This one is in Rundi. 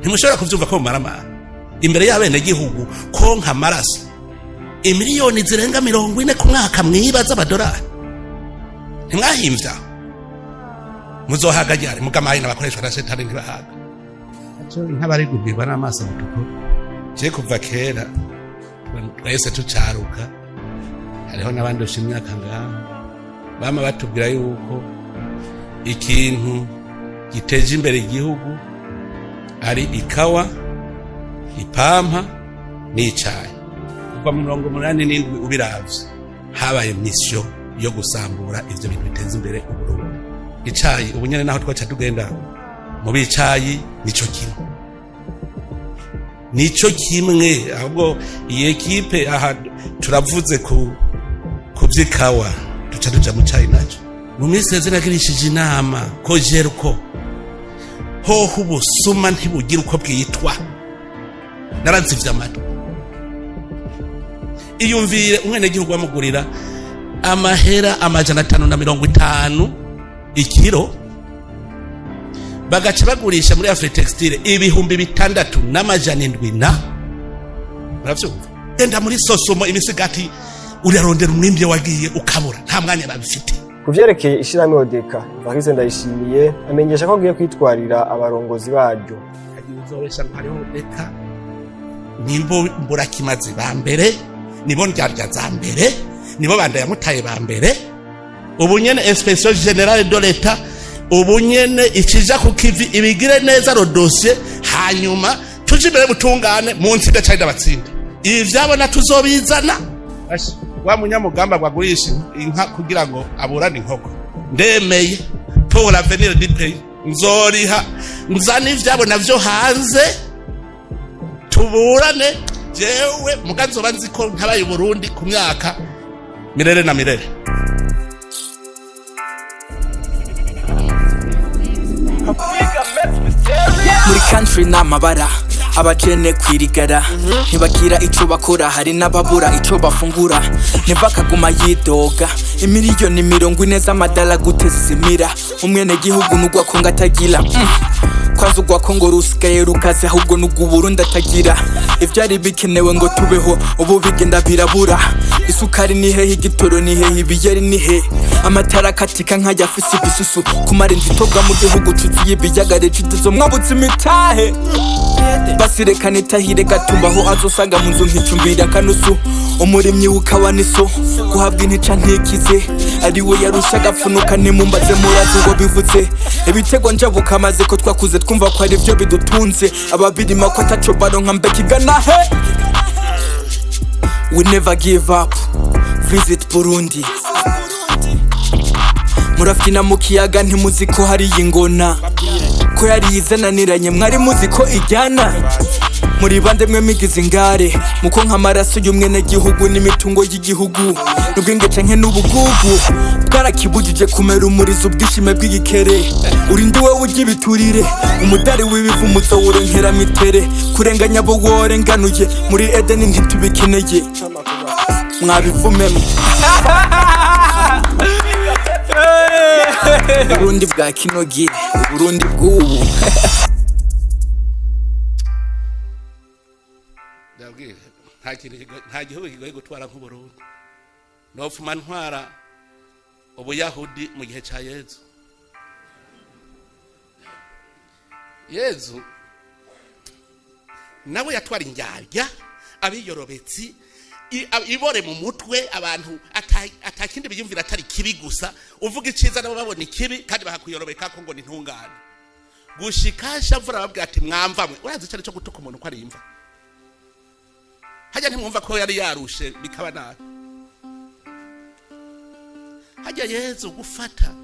ntimushobora kuvyumva ko mumaramara imbere y'abenegihugu ko nk'amaraso imiliyoni zirenga 40 ku mwaka mwibaza amadolari ntimwahimvya muzohaga ryari mugamaye n'abakoreshwa na shetani ntibahaga nk'abari gubirwa n'amaso mutuko je kuva kera twese tucaruka hariho n'abandusha imyaka ngaho bama batubwira yuko ikintu giteje imbere igihugu ari ikawa ipampa n'icayi kuva mu 87 ubiravye habaye mission yo gusambura ivyo bintu biteza imbere uburundi icayi ubunyene naho twaca tugenda mu bicayi nico kimwe ahubwo iyi ekipe aha turavuze ku vyikawa duca tuja mu cayi naco mu minsi yazinagirishije inama ko jeruko hoho ubusuma ntibugira uko bwitwa narazivye amatwi iyumvire umwenegihugu bamugurira amahera 550 ikiro bagaca bagurisha muri FREESTYLE ibihumbi 6,700 muravyumva enda muri sosomo imisigati urarondera umwimvye wagiye ukabura nta mwanya babifite kuvyerekeye ishiramwe odeka bakize ndayishimiye amenyesha ko agiye kwitwarira abarongozi baryo agiye uzobesha ntari odeka nimbo mburakimazi ba mbere nibo ndyarya za mbere nibo banda yamutaye ba mbere ubunyene inspection générale de l'état ubunyene ikija ku kivi ibigire neza ro dossier hanyuma tuje imbere butungane mu nsida cyane abatsinda ibi vyabona tuzobizana wa munyamugamba gwagurisha inka kugira ngo aburane inkoko ndemeye pour l'avenir du pays nzoriha nzana ivyabo navyo hanze tuburane jewe mugazoba nziko ntabaye uburundi ku myaka mirere na mirere muri country n'amabara abajene kw'irigara ntibagira ico bakora hari n'ababura ico bafungura Neva akaguma yidoga imiliyoni 40 z'amadala gute zizimila umwenegihugu n'urwa kongo atagila kwanza urwa kongo rusigaye rukaze ahubwo n'uburundi atagira ivyari bikenewe ngo tubeho ubu bigenda birabura isukari ni hehe igitoro ni hehe ivyari ni hehe amatara katika nk'ayafise ibisusu kumar'indwi toga mu gihugu cuzuye ibiyagare citizo mwabutse imitahe basirekana itahire gatumbaho azosanga mu nzu nkicumbira kanusu umurimyi ukawa niso guhabwa intica ntikize ariwe yarusha agapfunuka nimumbaze murazi ngo bivutse ibitego njabuka maze ko twakuze twumva ko ari byo bidutunze ababirima ko ataco baronka mbekigana he we never give up visit Burundi murafina mu kiyaga ntimuzi ko hari ingona ko yari izananiranye mwari muzi ko ijyana muri bande mwe migize ingare muko nk'amaraso y'umwenegihugu n'imitungo y'igihugu n'ubwenge canke n'ubugugu twarakibujije kumera umurizo ubwishime bw'igikere urindi wewe ugibiturire umudari w'ibivu muzowurenkera mitere kurenganya bo worenganuye muri Edeni ntitubikeneye mwabivumemo Burundi bwa kinogi Burundi bw'ubu ndabwire nta gihugu kigoye gutwara nk'uburundi nopfuma ntwara ubuyahudi mu gihe ca yezu nawe yatwara indyarya abiyorobetsi ibore mu mutwe abantu atakindi biyumvira atari kibi gusa uvuga iciza nabo babona ikibi kandi bakakuyorobeka ko ngo nintungane gushikasha mvura babwira ati mwamvamwe urazi cyane cyo gutuka umuntu ko ari imva hajya ntimwumva ko yari yarushe bikaba nabi hajya yezu gufata